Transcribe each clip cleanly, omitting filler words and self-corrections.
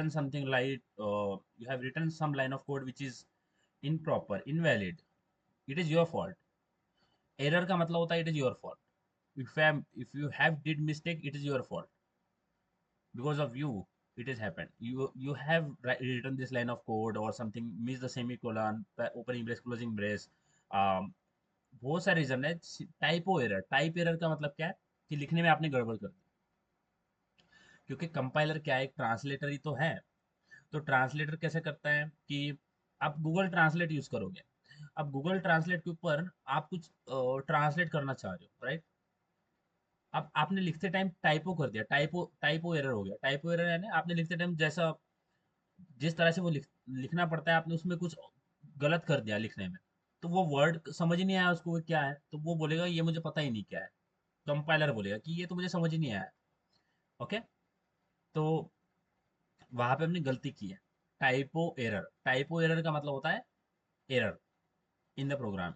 written something like you have written some line of code which is improper, invalid, it is your fault. Error का मतलब होता है it is your fault. If you have did mistake, it is your fault. Because of you, it has happened. You have written this line of code or something, miss the semicolon, opening brace, closing brace. बहुत सारे reason है. Typo error, type error का मतलब क्या है कि लिखने में आपने गड़बड़ कर दी. क्योंकि कंपाइलर क्या है, एक ट्रांसलेटर ही तो है. तो ट्रांसलेटर कैसे करता है कि आप गूगल ट्रांसलेट यूज करोगे. अब गूगल ट्रांसलेट के ऊपर आप कुछ ट्रांसलेट करना चाह रहे हो, राइट. अब आपने लिखते टाइम टाइपो कर दिया, टाइपो टाइपो एरर हो गया. टाइपो एरर है ना, आपने लिखते टाइम जैसा जिस तरह से वो लिखना पड़ता है आपने उसमें कुछ गलत कर दिया लिखने में. तो वो वर्ड समझ ही नहीं आया उसको वो क्या है, तो वो बोलेगा ये मुझे पता ही नहीं क्या है. कंपाइलर बोलेगा कि ये तो मुझे समझ ही नहीं आया. ओके. तो वहां पे हमने गलती की है. टाइपो एरर, टाइपो एरर का मतलब होता है error in the program.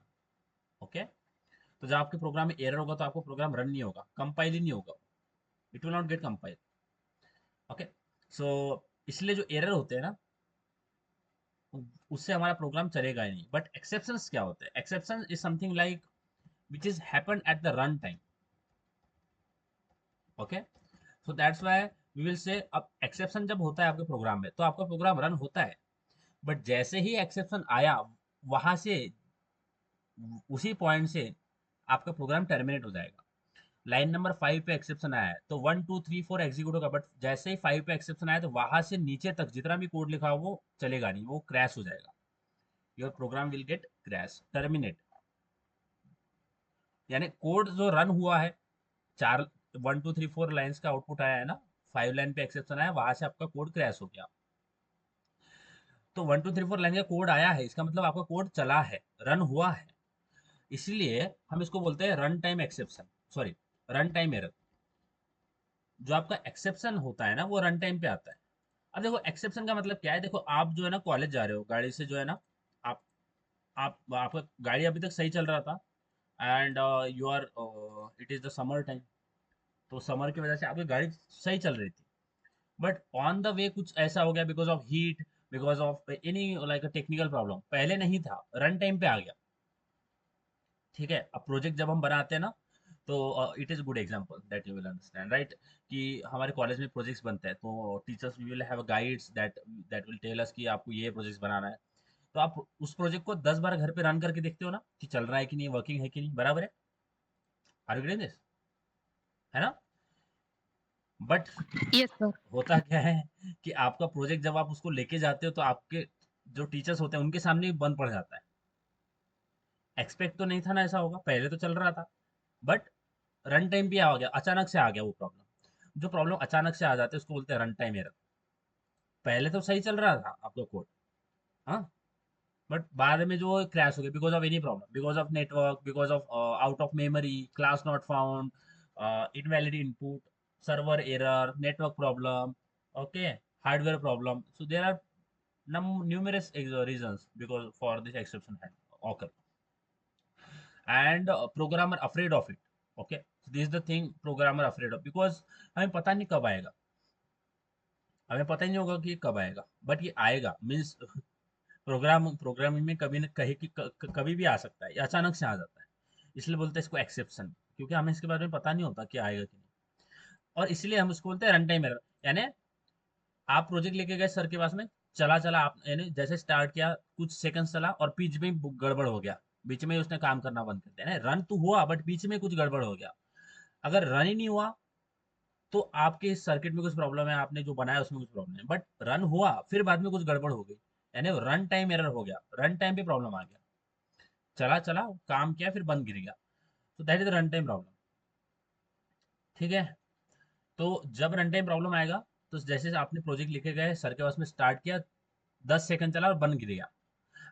Okay. तो जब आपके प्रोग्राम में एरर होगा तो आपको प्रोग्राम रन नहीं होगा, कंपाइल ही नहीं होगा, it will not get compile. Okay. So इसलिए जो एरर होते हैं ना, उससे हमारा प्रोग्राम चलेगा ही नहीं. बट एक्सेप्शंस क्या होते हैं? Exception is something like which is happen at the run time. Okay. So that's why we will say, अब एक्सेप्शन जब होता है आपके प्रोग्राम में तो आपका प्रोग्राम रन होता है. बट जैसे ही एक्सेप्शन आया, वहां से, उसी पॉइंट से आपका प्रोग्राम टर्मिनेट हो जाएगा. लाइन नंबर 5 पे एक्सेप्शन आया है तो 1 2 3 4 एग्जीक्यूट होगा. बट जैसे ही 5 पे एक्सेप्शन आया तो वहां से नीचे तक जितना भी कोड लिखा हो वो चलेगा नहीं, वो क्रैश हो जाएगा. Your program will get crash, terminate. यानी कोड जो रन हुआ है, चार 1 2 3 4 लाइन्स का आउटपुट आया है ना, 5 लाइन पे एक्सेप्शन आया, वहां से आपका कोड क्रैश हो गया. तो 1 2 3 4 लाइन का कोड आया है, इसका मतलब आपका कोड चला है, रन हुआ है. इसलिए हम इसको बोलते हैं run time exception, sorry, run time error. जो आपका एक्सेप्शन होता है ना वो रन टाइम पे आता है. अब देखो एक्सेप्शन का मतलब क्या है. देखो आप जो है ना कॉलेज जा रहे हो गाड़ी से, जो है ना, आप आपका गाड़ी अभी तक सही चल रहा था, and you are, it is the summer time. तो समर की वजह से आपकी गाड़ी सही चल रही थी. बट ऑन द वे कुछ ऐसा हो गया, because of heat, because of any like technical problem, पहले नहीं था, रन टाइम पे आ गया. ठीक है. अब प्रोजेक्ट जब हम बनाते हैं ना, तो it is good example that you will understand, right. कि हमारे कॉलेज में प्रोजेक्ट्स बनते हैं तो teachers we will have guides that that will tell us कि आपको ये प्रोजेक्ट्स बनाना है. तो आप उस प्रोजेक्ट को 10 बार घर पे रन करके देखते हो ना कि चल रहा है कि नहीं, वर्किंग है कि नहीं, बराबर है. Are you getting this? है ना. But Yes, sir. होता क्या है कि आपका प्रोजेक्ट जब आप उसको लेके जाते हो तो आपके जो टीचर्स होते हैं उनके सामने ही बंद पड़ जाता है. एक्सपेक्ट तो नहीं था ना ऐसा होगा, पहले तो चल रहा था. बट रन टाइम भी आ गया, अचानक से आ गया वो प्रॉब्लम. जो प्रॉब्लम अचानक से आ जाते हैं उसको बोलते हैं रन टाइम एरर. पहले तो सही चल रहा था आपका कोड, हाँ, बट बाद में जो क्रैश हो गया because of any problem, because of network, because of out of memory, class not found, invalid input, server error, network problem, okay, hardware problem. So there are numerous reasons because for this exception had occur. And programmer afraid of it. Okay, so this is the thing programmer afraid of, because हमें पता नहीं कब आएगा, हमें पता ही नहीं होगा कि ये कब आएगा, बट ये आएगा मीन्स प्रोग्रामिंग में कभी न कहीं कि कभी भी आ सकता है, ये अचानक से आ जाता है. इसलिए बोलते हैं इसको एक्सेप्शन, क्योंकि हमें इसके बारे में पता नहीं होता कि आएगा कि नहीं. और इसलिए हम इसको बोलते हैं रन टाइम एरर. यानी आप प्रोजेक्ट लेके गए सर के पास में, चला चला आप, यानी जैसे स्टार्ट किया कुछ सेकंड चला और बीच में गड़बड़ हो गया, बीच में ही उसने काम करना बंद कर दिया. ना, रन तो हुआ बट बीच में कुछ गड़बड़ हो गया. अगर रन ही नहीं हुआ तो आपके सर्किट में कुछ प्रॉब्लम है, आपने जो बनाया उसमें कुछ प्रॉब्लम है. बट रन हुआ फिर बाद में कुछ गड़बड़ हो गई, यानी रन टाइम एरर हो गया, रन टाइम पे प्रॉब्लम आ गया. चला चला काम किया फिर बंद गिर गया. तो that is the run time problem. ठीक है. तो जब रन टाइम प्रॉब्लम आएगा, तो जैसे आपने प्रोजेक्ट लिखे गए सर के पास में, स्टार्ट किया, 10 सेकंड चला और बंद गिर गया.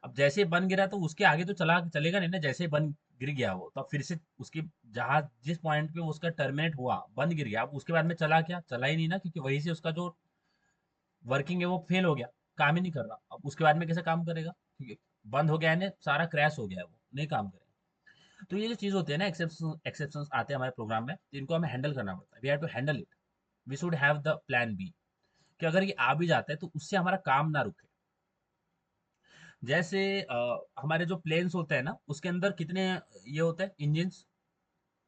अब जैसे ही बन गिरा तो उसके आगे तो चला चलेगा नहीं ना, जैसे ही बन गिर गया वो, तो अब फिर से उसकी जहाँ जिस पॉइंट पे उसका टर्मिनेट हुआ, बंद गिर गया, अब उसके बाद में चला क्या, चला ही नहीं ना, क्योंकि वहीं से उसका जो वर्किंग है वो फेल हो गया, काम ही नहीं कर रहा. अब उसके बाद में कैसे काम करेगा, क्योंकि बंद हो गया है ना, सारा क्रैश हो गया है, वो नहीं काम करेगा. तो ये जो चीज़ होती है ना, एक्सेप्शन आते हैं हमारे प्रोग्राम में, तो इनको हमें हैंडल करना पड़ता है. We have to handle it. We should have the plan B कि अगर ये आ भी जाता है तो उससे हमारा काम ना रुके। जैसे हमारे जो प्लेन्स होते हैं ना, उसके अंदर कितने ये होते हैं engine?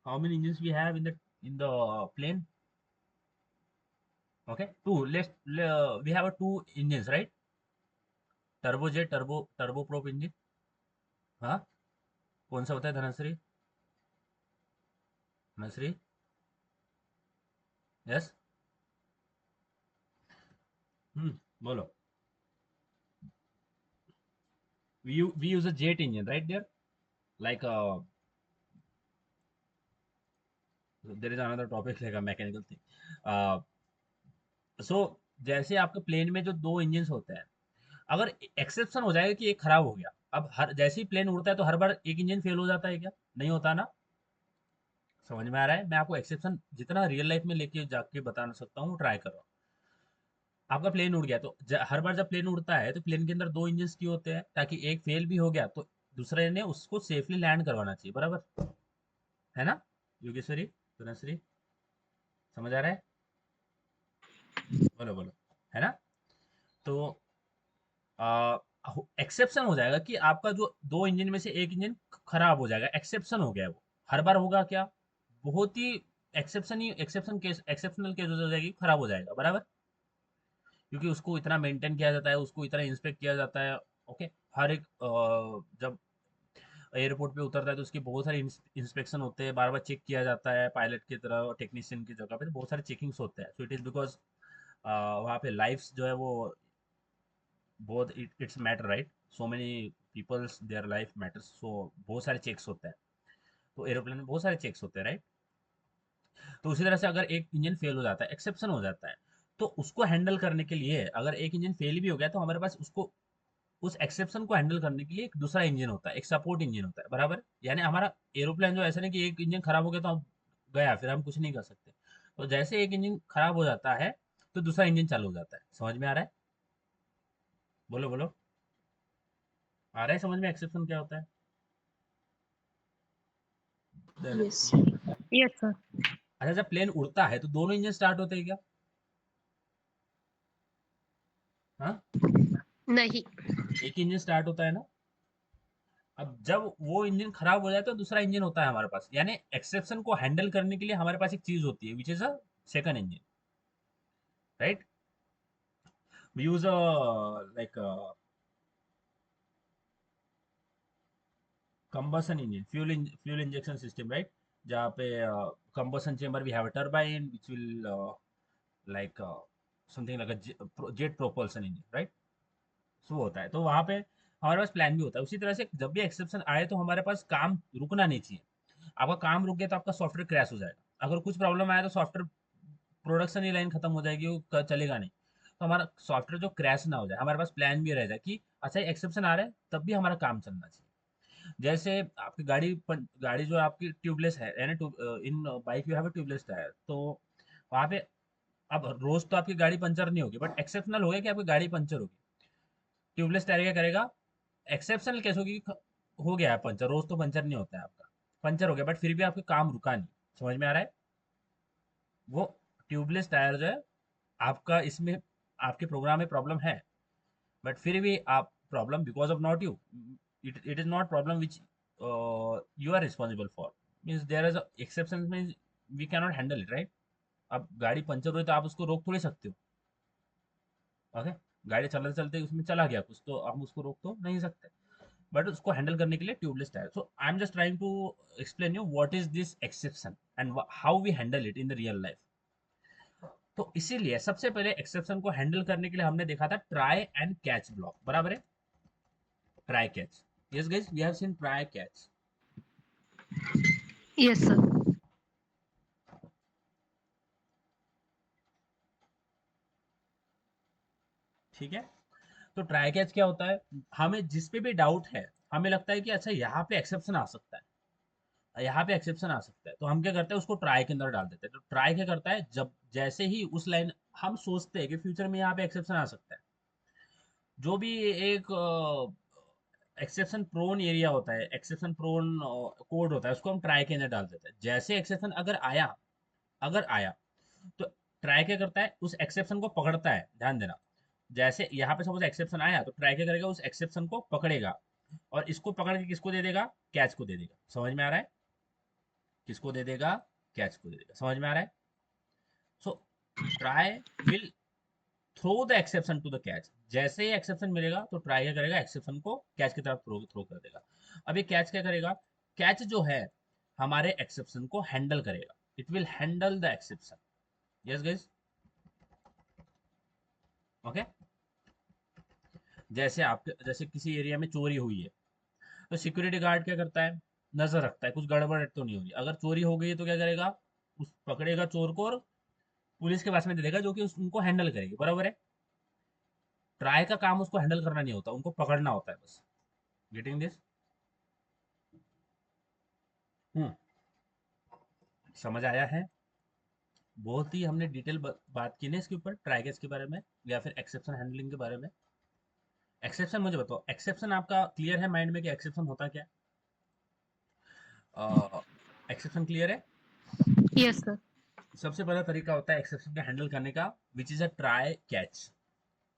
How many engine we have in the plane? Okay, two, let's we have two engine, right? Turbojet, turbo prop engine. हाँ, कौन सा होता है धनश्री? धनश्री, यस। बोलो। We use a jet engine, right there, like there is another topic like a mechanical thing. uh, so जैसे आपके plane में जो दो इंजन होते हैं, अगर एक्सेप्शन हो जाएगा कि एक खराब हो गया, अब हर जैसे ही प्लेन उड़ता है तो हर बार एक इंजन फेल हो जाता है क्या? नहीं होता ना। समझ में आ रहा है? मैं आपको एक्सेप्शन जितना रियल लाइफ में लेके जाके बता सकता हूँ ट्राई कर रहा हूँ। आपका प्लेन उड़ गया तो हर बार जब प्लेन उड़ता है तो प्लेन के अंदर दो इंजन क्यों होते हैं? ताकि एक फेल भी हो गया तो दूसरे ने उसको सेफली लैंड करवाना चाहिए, बराबर है ना? योगेश्वरी, सुनश्री, समझ आ रहा है? बोलो बोलो, है ना? तो एक्सेप्शन हो जाएगा कि आपका जो दो इंजन में से एक इंजन खराब हो जाएगा, एक्सेप्शन हो गया है वो। हर बार होगा क्या? बहुत ही एक्सेप्शन केस, एक्सेप्शनल केस हो जाएगी, खराब हो जाएगा, बराबर। क्योंकि उसको इतना मेंटेन किया जाता है, उसको इतना इंस्पेक्ट किया जाता है। ओके, हर एक जब एयरपोर्ट पे उतरता है तो उसकी बहुत सारी इंस्पेक्शन होते हैं, बार बार चेक किया जाता है, पायलट की तरह टेक्नीशियन की जगह पे तो बहुत सारे चेकिंग्स होते हैं। सो इट इज बिकॉज वहाँ पे लाइफ्स जो है वो बहुत, it's matter, right? So many peoples their life matters, so बहुत सारे चेक्स होते हैं। तो एरोप्लेन में बहुत सारे चेक्स होते हैं, राइट? तो उसी तरह से अगर एक इंजन फेल हो जाता है, एक्सेप्शन हो जाता है, तो उसको हैंडल करने के लिए, अगर एक इंजन फेल भी हो गया तो हमारे पास उसको, उस एक्सेप्शन को हैंडल करने के लिए एक दूसरा इंजन होता है, एक सपोर्ट इंजन होता है, बराबर। यानी हमारा एरोप्लेन जो ऐसा नहीं कि एक इंजन खराब हो गया तो हम गया, फिर हम कुछ नहीं कर सकते। तो जैसे एक इंजन खराब हो जाता है तो दूसरा इंजन चालू हो जाता है। समझ में आ रहा है? बोलो बोलो, आ रहा है समझ में एक्सेप्शन क्या होता है? Yes. Yes, sir. अच्छा, जब प्लेन उड़ता है तो दोनों इंजन स्टार्ट होते हैं क्या? हाँ, नहीं। एक इंजन स्टार्ट होता है ना। अब जब वो इंजन खराब हो जाए तो दूसरा इंजन होता है हमारे पास, यानी एक्सेप्शन को हैंडल करने के लिए हमारे पास एक चीज होती है, which is a second engine, right? We use a like combustion engine, fuel injection system, right? जहाँ पे combustion chamber, we have a turbine which will like something like a jet propulsion engine, right? सो होता है, तो वहाँ पे हमारे पास plan भी होता है। उसी तरह से जब भी एक्सेप्शन आए तो हमारे पास काम रुकना नहीं चाहिए। आपका काम रुक गया तो आपका सॉफ्टवेयर क्रैश हो जाएगा। अगर कुछ प्रॉब्लम आया तो सॉफ्टवेयर प्रोडक्शन ही लाइन खत्म हो जाएगी, वो चलेगा नहीं। तो हमारा सॉफ्टवेयर जो क्रैश ना हो जाए, हमारे पास प्लान भी रह जाए कि अच्छा एक्सेप्शन आ रहा है तब भी हमारा काम चलना चाहिए। जैसे आपकी गाड़ी जो आपकी ट्यूबलेस है, यानी in bike you have a tubeless tyre, तो वहाँ पे अब रोज तो आपकी गाड़ी पंचर नहीं होगी, बट एक्सेप्शनल हो गया कि आपकी गाड़ी पंचर होगी। ट्यूबलेस टायर क्या करेगा? एक्सेप्शनल केस होगी कि हो गया है पंचर, रोज तो पंचर नहीं होता है आपका, पंचर हो गया बट फिर भी आपका काम रुका नहीं। समझ में आ रहा है? वो ट्यूबलेस टायर जो है आपका, इसमें आपके प्रोग्राम में प्रॉब्लम है, बट फिर भी आप problem because of not you, it is not problem which you are responsible for, means there is exception, means we can not handle it, right? अब गाड़ी पंचर हुई तो आप उसको रोक थोड़ी सकते हो। ओके, गाड़ी चलते चलते उसमें चला गया कुछ तो हम उसको रोक तो नहीं सकते, बट उसको हैंडल करने के लिए tubeless tyre. So I am just trying to explain you what is this exception and how we handle it in the real life. तो इसीलिए सबसे पहले एक्सेप्शन को हैंडल करने के लिए हमने देखा था ट्राई एंड कैच ब्लॉक, बराबर है? Try catch, yes guys, we have seen try catch. Yes, sir. ठीक है, तो ट्राई कैच क्या होता है? हमें जिस पे भी डाउट है, हमें लगता है कि अच्छा यहाँ पे एक्सेप्शन आ सकता है, यहाँ पे एक्सेप्शन आ सकता है, तो हम क्या करते हैं, उसको ट्राई के अंदर डाल देते हैं। तो ट्राई क्या करता है, जब जैसे ही उस लाइन, हम सोचते हैं कि फ्यूचर में यहाँ पे एक्सेप्शन आ सकता है, जो भी एक एक्सेप्शन प्रोन एरिया होता है, एक्सेप्शन प्रोन कोड होता है, उसको हम ट्राई के अंदर डाल देते हैं। जैसे एक्सेप्शन अगर आया, अगर आया तो ट्राई क्या करता है, उस एक्सेप्शन को पकड़ता है, ध्यान देना। जैसे यहाँ पे सपोज एक्सेप्शन आया तो ट्राई क्या करेगा, उस एक्सेप्शन को पकड़ेगा और इसको पकड़ के किसको दे देगा, कैच को दे देगा। समझ में आ रहा है, किसको दे देगा, कैच को दे देगा। समझ में आ रहा है। So try will throw the exception to the catch. जैसे ही एक्सेप्शन मिलेगा तो ट्राई क्या करेगा, एक्सेप्शन को कैच की तरफ थ्रो थ्रो कर देगा। अब ये कैच क्या करेगा, कैच जो है हमारे एक्सेप्शन को हैंडल करेगा, it will handle the exception. Yes guys, okay. जैसे आपके, जैसे किसी एरिया में चोरी हुई है तो सिक्योरिटी गार्ड क्या करता है, नजर रखता है कुछ गड़बड़ तो नहीं हो रही। अगर चोरी हो गई है तो क्या करेगा, उस पकड़ेगा चोर को और पुलिस के पास में दे देगा, जो कि उनको हैंडल करेगी, बराबर है। ट्राई का काम उसको हैंडल करना नहीं होता, उनको पकड़ना होता है बस। Getting this? हम्म, समझ आया है। बहुत ही हमने डिटेल बात की ना इसके ऊपर, ट्राई केस के बारे में या फिर एक्सेप्शन हैंडलिंग के बारे में। एक्सेप्शन मुझे बताओ, एक्सेप्शन आपका क्लियर है माइंड में कि एक्सेप्शन होता क्या है? एक्सेप्शन क्लियर है। Yes sir. सबसे पहला तरीका होता है एक्सेप्शन का हैंडल करने का, विच is a try catch.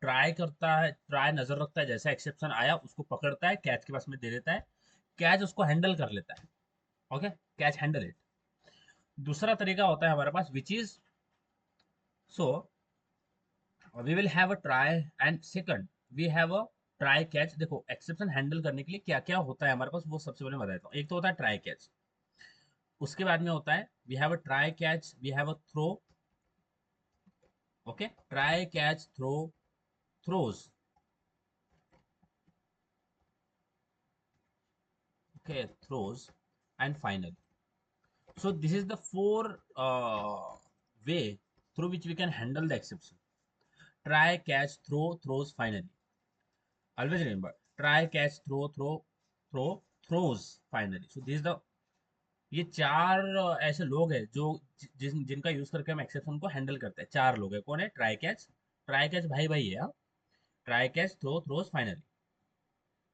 Try करता है, ट्राई नजर रखता है, जैसा एक्सेप्शन आया उसको पकड़ता है, कैच के पास में दे देता है, कैच उसको हैंडल कर लेता है। Okay, catch handle it. दूसरा तरीका होता है हमारे पास, which is, so we will have a try and second we have a try catch. देखो एक्सेप्शन हैंडल करने के लिए क्या क्या होता है हमारे पास, वो सबसे पहले बता देता हूँ। एक तो होता है ट्राई कैच, उसके बाद में होता है we have a try catch, we have a throw. Okay, try catch throw, throws. Okay, throws and final. So this is the four way through which we can handle the exception. Try, catch, throw, throws, finally. Always remember, try, catch, throw, throws, finally. So this is the, ये चार ऐसे लोग हैं जो जिनका use करके हम exception को हैंडल करते हैं। चार लोग हैं, कौन है, ट्राई कैच भाई भाई है। Try catch, throw, throws, finally.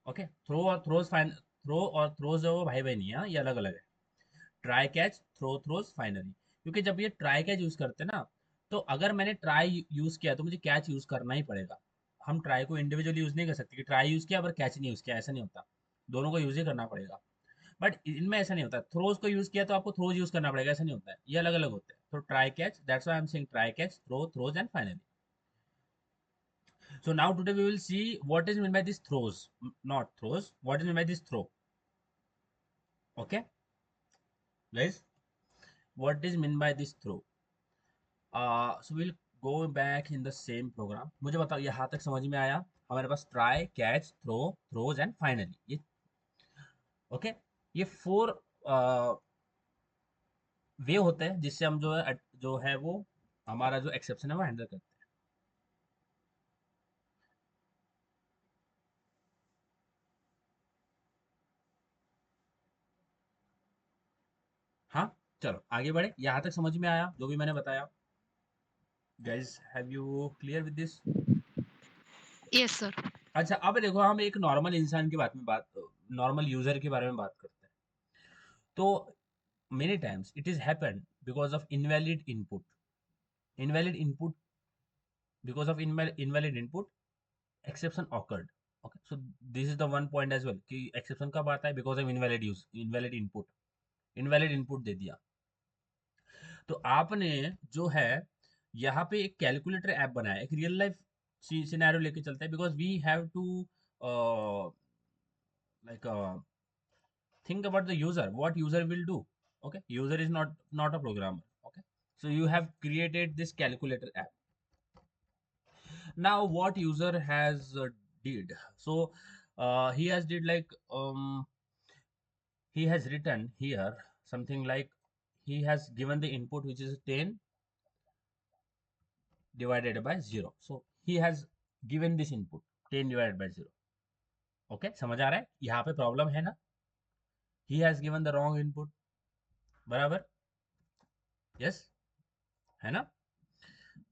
Okay, throw और थ्रोज फाइन, थ्रो और थ्रोज है वो भाई भाई नहीं है, ये अलग अलग है। Try catch, throw, throws, finally. क्योंकि जब ये ट्राई कैच यूज करते हैं ना, तो अगर मैंने ट्राई यूज किया तो मुझे कैच यूज करना ही पड़ेगा। हम ट्राई को इंडिविजुअली यूज नहीं कर सकते कि ट्राई यूज किया पर कैच नहीं यूज किया, ऐसा नहीं होता। दोनों को यूज ही करना पड़ेगा। बट इनमें ऐसा नहीं होता, थ्रोज को यूज किया तो आपको थ्रोज यूज करना पड़ेगा, ऐसा नहीं होता है, ये अलग अलग होते हैं। तो try catch, that's why I am saying try catch, throw, throws and finally. So now today we will see what is meant by this throws, not throws. What is meant by this throw? Okay, guys, what is meant by this throw? So we'll go back in the same program. मुझे बताओ यहाँ तक समझ में आया? हमारे पास try, catch, throw, throws and finally, ये ओके। ये फोर वे होते हैं जिससे हम जो है वो हमारा जो एक्सेप्शन है वो हैंडल करते हैं। हाँ, चलो आगे बढ़े। यहाँ तक समझ में आया जो भी मैंने बताया? Guys, have you clear with this? Yes sir. अच्छा, अब देखो हम एक नॉर्मल इंसान की बात, नॉर्मल यूजर के बारे में बात करते हैं। तो many times it is happen because of invalid input. Invalid input, because of invalid input exception occurred. Okay, so this is the one point as well कि एक्सेप्शन कब आता है, because of invalid input. Invalid input दे दिया तो आपने जो है यहाँ पे एक कैलकुलेटर ऐप बनाया, एक रियल लाइफ सिनेरियो लेके चलता है, because we have to like think about the user, what user will do. Okay, user is not a programmer. Okay, so you have created this calculator app. Now what user has did, so he has did like he has written here something like, he has given the input which is 10 divided by 0. So he has given this input 10 divided by 0. Okay, समझ आ रहा है यहाँ पे problem है ना? He has given the wrong input, बराबर? Yes, है ना?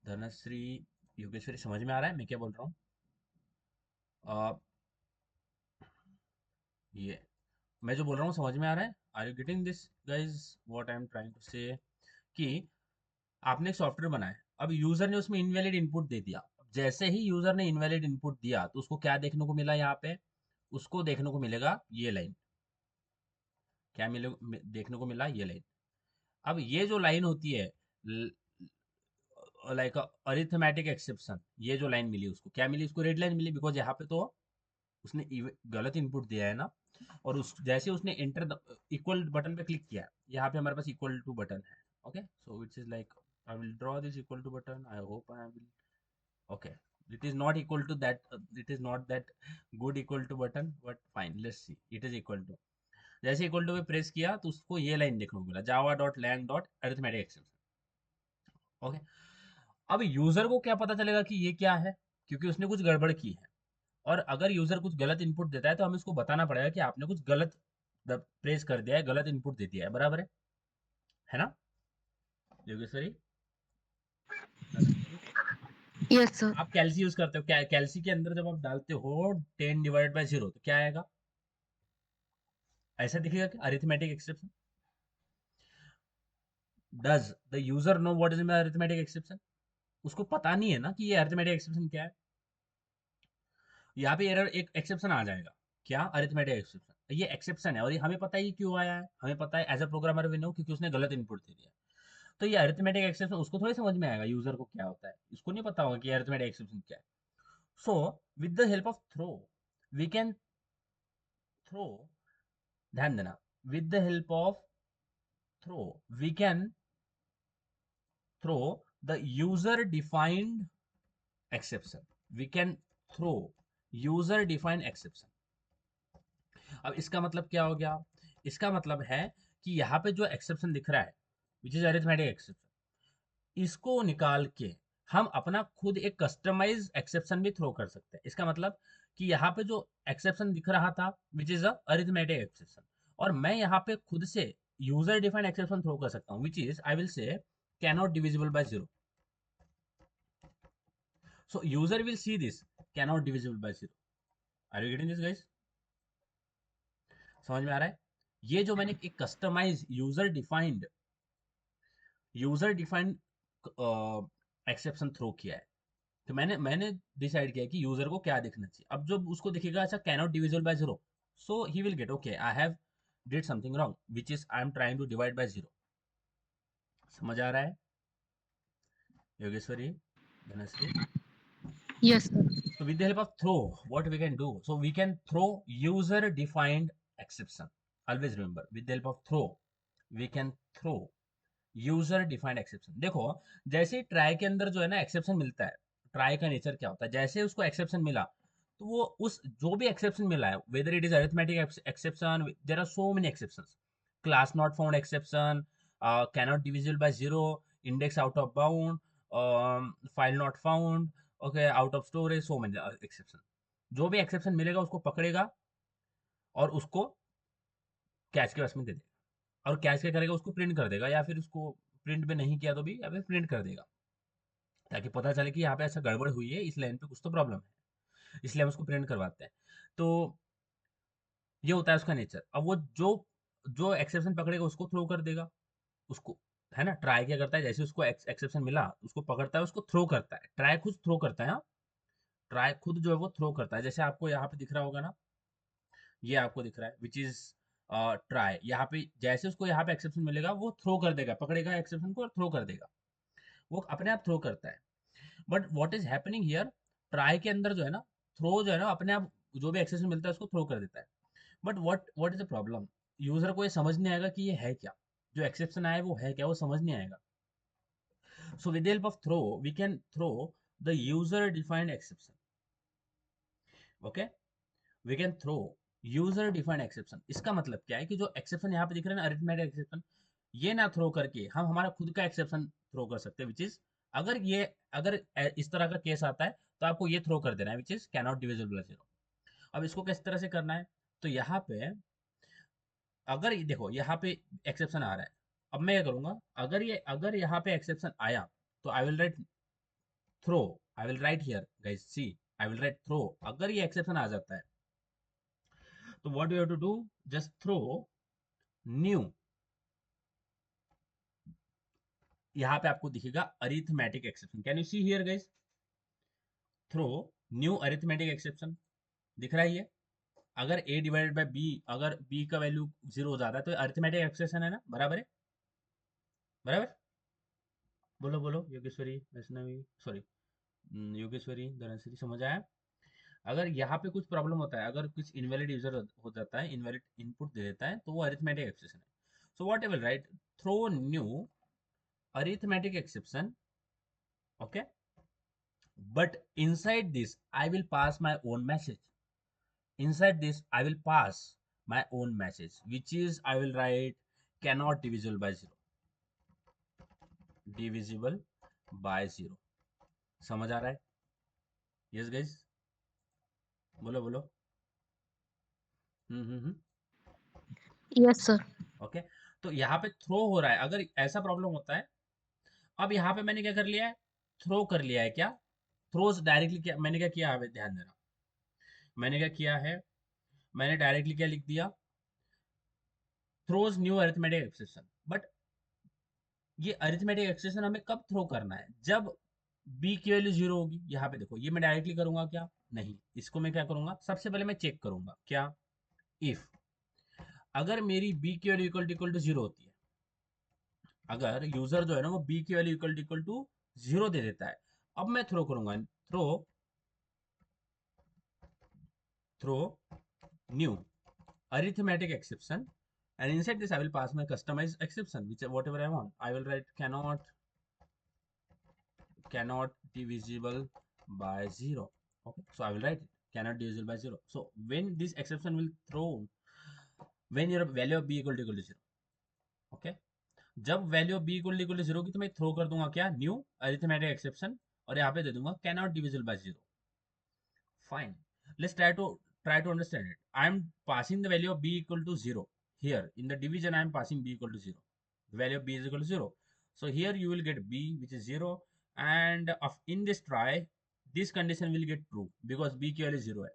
धनश्री, योगेश्वरी, समझ में आ रहा है मैं क्या बोल रहा हूँ? आ, ये मैं जो बोल रहा हूँ समझ में आ रहा है? Are you getting this guys, what I am trying to say? कि आपने एक सॉफ्टवेयर बनाया, अब यूजर ने उसमें इनवैलिड इनपुट दे दिया। जैसे ही यूजर ने इनवैलिड इनपुट दिया तो उसको क्या देखने को मिला यहाँ पे, उसको देखने को मिलेगा ये लाइन। क्या मिले, देखने को मिला ये लाइन। अब ये जो लाइन होती है लाइक अरिथमेटिक एक्सेप्शन, ये जो लाइन मिली उसको क्या मिली, उसको रेड लाइन मिली, बिकॉज यहाँ पे तो उसने गलत इनपुट दिया है ना। और उस जैसे उसने एंटर इक्वल बटन पे क्लिक किया, यहाँ पे हमारे पास इक्वल टू बटन है। Okay, so it's is like I will draw this equal to button, I hope I will. Okay, it is not equal to that, it is not that good equal to button, but fine, let's see, it is equal to। जैसे equal to पे press किया तो उसको ये line देखने को मिला, Java dot lang dot arithmetic exception. Okay, अब यूजर को क्या पता चलेगा कि ये क्या है, क्योंकि उसने कुछ गड़बड़ की है। और अगर यूजर कुछ गलत इनपुट देता है तो हमें उसको बताना पड़ेगा कि आपने कुछ गलत प्रेस कर दिया है, गलत इनपुट दे दिया है, बराबर है ना योगेश्वरी? Yes, sir. आप कैल्सी यूज करते हो क्या? कैल्सी के अंदर जब आप डालते हो 10/0 तो क्या आएगा? ऐसा दिखेगा कि arithmetic exception. Does the user know what is arithmetic exception? उसको पता नहीं है ना कि ये अरिथमेटिक एक्सेप्शन क्या है। यहाँ पे एरर एक एक्सेप्शन आ जाएगा, क्या? Arithmetic exception. ये एक्सेप्शन है और ये हमें पता है क्यों आया है, हमें पता है as a programmer we know, क्योंकि उसने गलत इनपुट दे दिया। तो ये अरिथमेटिक एक्सेप्शन उसको थोड़ी समझ में आएगा, यूजर को क्या होता है, इसको नहीं पता होगा कि अरिथमेटिक एक्सेप्शन क्या है। So with the help of throw we can throw, ध्यान देना, with the help of throw we can throw the user defined exception, we can throw user defined exception। अब इसका मतलब क्या हो गया? इसका मतलब है कि यहाँ पे जो एक्सेप्शन दिख रहा है विच इज अरिथमेटिक एक्सेप्शन, इसको निकाल के हम अपना खुद एक कस्टमाइज एक्सेप्शन भी थ्रो कर सकते हैं। इसका मतलब कि यहाँ पे जो एक्सेप्शन दिख रहा था विच इज अरिथमेटिक एक्सेप्शन, और मैं यहाँ पे खुद से यूजर डिफाइंड एक्सेप्शन थ्रो कर सकता हूँ which is I will say can not divisible by zero. So user will see this can not divisible by zero. Are you getting this guys? समझ में आ रहा है? ये जो मैंने एक customize user defined exception throw किया है, तो मैंने डिसाइड किया कि यूजर को क्या देखना चाहिए। अब जब उसको दिखेगा अच्छा cannot divisible by zero, so he will get okay I have did something wrong which is I am trying to divide by zero. समझ आ रहा है Yogeshwari, Dhanashree? Yes, sir. So with the help of throw, what we can do? So we can throw user-defined exception. Always remember, with the help of throw, we can throw user-defined exception। देखो, जैसे ही try के अंदर जो है ना exception मिलता है, try का नेचर क्या होता है, जैसे उसको एक्सेप्शन मिला तो वो उस जो भी एक्सेप्शन मिला है, whether it is arithmetic exception, there are so many exceptions, class not found exception, cannot divisible by zero, index out of bound, file not found, okay, out of storage, so many exception. जो भी exception मिलेगा उसको पकड़ेगा और उसको cash के बस में दे देगा, और कैश क्या करेगा, उसको प्रिंट कर देगा, या फिर उसको प्रिंट भी नहीं किया तो भी या फिर प्रिंट कर देगा, ताकि पता चले कि यहाँ पे ऐसा गड़बड़ हुई है, इस लाइन पे कुछ तो प्रॉब्लम है, इसलिए हम उसको प्रिंट करवाते हैं। तो ये होता है उसका नेचर। अब वो जो जो एक्सेप्शन पकड़ेगा उसको थ्रो कर देगा, उसको, है ना। ट्राई क्या करता है, जैसे उसको एक्सेप्शन मिला उसको पकड़ता है, उसको थ्रो करता है। ट्राई खुद थ्रो करता है, हाँ, ट्राई खुद जो है वो थ्रो करता है। जैसे आपको यहाँ पे दिख रहा होगा ना, ये आपको दिख रहा है विच इज ट्राई। यहाँ पे जैसे उसको यहाँ पे एक्सेप्शन मिलेगा वो थ्रो कर देगा, पकड़ेगा एक्सेप्शन को और थ्रो कर देगा, वो अपने आप थ्रो करता है। But what is happening here, try के अंदर जो है ना, थ्रो जो है ना अपने आप जो भी एक्सेप्शन मिलता है उसको थ्रो कर देता है। But what is the problem, user को ये समझ नहीं आएगा कि ये है क्या, जो एक्सेप्शन आया है वो है क्या, वो समझ नहीं आएगा। So with help of throw we can throw the user defined exception. Okay, we can throw user defined exception. इसका मतलब क्या है कि जो एक्सेप्शन यहाँ पे दिख रहे हैं ना, अरिथमेटिक एक्सेप्शन, ये ना थ्रो करके हम हमारा खुद का एक्सेप्शन थ्रो कर सकते हैं विच इज, अगर इस तरह का केस आता है तो आपको ये थ्रो कर देना है which is cannot divisible zero. अब इसको किस तरह से करना है, तो यहाँ पे अगर देखो यहाँ पे एक्सेप्शन आ रहा है, अब मैं क्या करूंगा, अगर यहाँ पे एक्सेप्शन आया तो I will write throw, I will write here guys see, I will write throw. अगर ये एक्सेप्शन आ जाता है तो what you have to do, just throw new, यहाँ पे आपको दिखेगा arithmetic exception. Can you see here guys? Throw new arithmetic exception दिख रहा है ये। अगर a डिवाइडेड बाय b, अगर b का वैल्यू 0 हो जाता है तो अरिथमेटिक एक्सेप्शन है ना, बराबर है? बराबर? बोलो बोलो योगेश्वरी, वैष्णवी, सॉरी, योगेश्वरी, धनश्री, समझ आया? अगर यहाँ पे कुछ प्रॉब्लम होता है, अगर कुछ इनवैलिड यूजर हो जाता है, इनवैलिड इनपुट दे देता है, तो वो अरिथमेटिक एक्सेप्शन है। So whatever write, throw new arithmetic exception, okay, but inside this I will pass my own message. Inside this I will pass my own message, which is I will write cannot divisible by 0, divisible by 0। समझ आ रहा है? Yes guys, बोलो बोलो। हम्म। Yes sir. Okay, तो यहाँ पे throw हो रहा है, अगर ऐसा प्रॉब्लम होता है। अब यहाँ पे मैंने क्या कर लिया है, थ्रो कर लिया है। क्या थ्रोज डायरेक्टली, क्या मैंने क्या किया है, ध्यान देना। मैंने क्या किया है, मैंने डायरेक्टली क्या लिख दिया, throws new arithmetic exception. But ये अरिथमेटिक एक्सेप्शन हमें कब थ्रो करना है, जब b की वैल्यू 0 होगी। यहाँ पे देखो, ये मैं डायरेक्टली करूंगा क्या, नहीं, इसको मैं क्या करूंगा, सबसे पहले मैं चेक करूंगा क्या, इफ अगर मेरी b की वैल्यू इक्वल टू 0 होती है, अगर यूजर जो है ना वो b की वैल्यू इक्वल टू 0 दे देता है, अब मैं थ्रो करूंगा, throw throw new arithmetic exception, and inside this I will pass my customized exception, which whatever I want. I will write cannot divisible by 0. Okay, so I will write it cannot divisible by 0. So when this exception will throw, when your value of b equal to 0, okay, जब value of b equal to 0 की, तो मैं throw कर दूंगा क्या, new arithmetic exception, और यहाँ पे दे दूंगा cannot divisible by 0। Fine. Let's try to understand it. I am passing the value of b equal to 0. Here in the division I am passing b equal to 0. The value of b is equal to 0. So here you will get b which is 0, and in this try this condition will get true because b की value 0 है।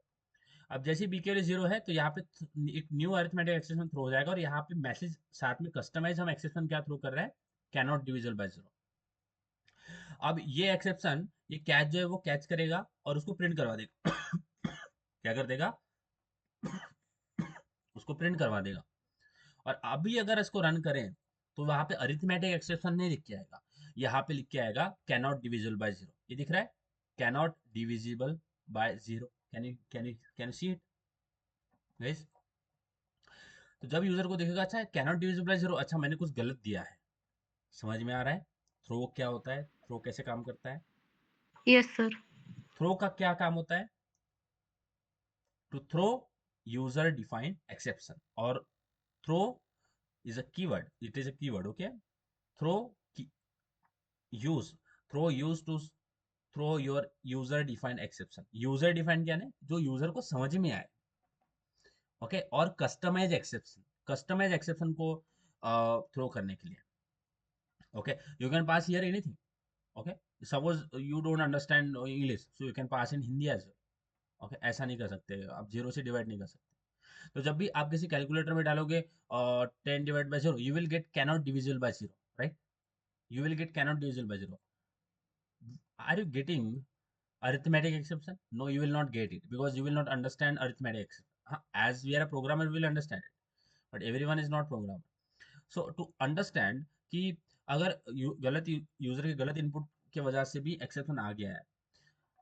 अब जैसे b की value 0 है तो यहाँ पे एक न्यू अरिथमेटिक एक्सेप्शन थ्रो हो जाएगा, और यहाँ पे मैसेज साथ में कस्टमाइज हम एक्सेप्शन क्या थ्रो कर रहे हैं, कैनॉट डिविजिबल बाय 0। अब ये एक्सेप्शन, ये कैच जो है वो कैच करेगा और उसको प्रिंट करवा देगा। क्या कर देगा, उसको प्रिंट करवा देगा। और अभी अगर इसको रन करें तो वहां पे अरिथमेटिक एक्सेप्शन नहीं लिख के आएगा, यहाँ पे लिख के आएगा कैनॉट डिविजिबल बाय 0। ये दिख रहा है, cannot divisible bye 0। Can you see it guys? तो जब यूजर को देखेगा, अच्छा कैनॉट डिविजिबल बाय 0, अच्छा मैंने कुछ गलत दिया है, समझ में आ रहा है थ्रो क्या होता है, थ्रो कैसे काम करता है। Yes sir. थ्रो का क्या काम होता है, to throw user defined exception, और throw is a keyword, it is a keyword, okay, throw use, throw use to throw your user defined exception। user defined क्या है, जो यूजर को समझ में आए, ओके, और कस्टमाइज एक्सेप्शन, कस्टमाइज एक्सेप्शन को थ्रो करने के लिए, okay, you can pass here anything, okay, suppose you don't understand English, so you can pass in Hindi as well, okay, ऐसा नहीं कर सकते आप, जीरो से डिवाइड नहीं कर सकते। तो जब भी आप किसी कैलकुलेटर में डालोगे 10 divide by 0, you will get cannot divisible bye 0, right, you will get cannot divisible by 0। Are you getting arithmetic exception? No, you will not get it because you will not understand arithmetic exception. As we are a programmer, we will understand it, but everyone is not programmer. So to understand कि अगर गलत user के गलत input की वजह से भी exception आ गया है,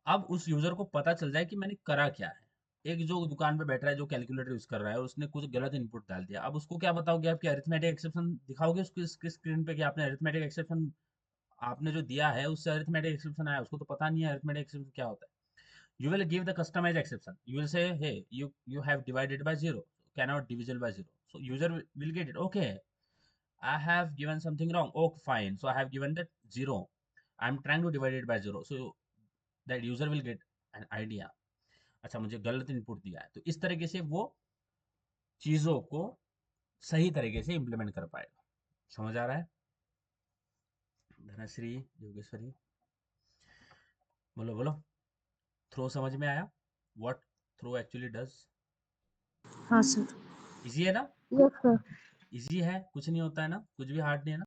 अब उस यूजर को पता चल जाए कि मैंने करा क्या है। एक जो दुकान पे बैठ रहा है, जो कैलकुलेटर यूज कर रहा है, उसने कुछ गलत इनपुट डाल दिया, अब उसको क्या बताओगे, आपकी अरिथमेटिक एक्सेप्शन दिखाओगे उसकी स्क्रीन पे कि आपने अरिथमेटिक एक्सेप्शन, आपने जो दिया है उससे अरिथमेटिक एक्सेप्शन आया, उसको तो पता नहीं है अरिथमेटिक एक्सेप्शन क्या होता है। you will give the customized exception, you will say hey, you have divided by 0, cannot divisible by 0, so user will get it, okay, I have given something wrong, okay fine, so I have given that 0, I'm trying to divide it by 0, so that user will get an idea, अच्छा मुझे गलत input दिया है, तो इस तरीके से वो चीजों को सही तरीके से इंप्लीमेंट कर पाएगा। समझ आ रहा है धनश्री, योगेश्वरी, बोलो बोलो, थ्रो समझ में आया, व्हाट थ्रो एक्चुअली डज? हाँ सर। इजी है ना? Yes sir. इजी है, कुछ नहीं होता है ना, कुछ भी हार्ड नहीं है ना।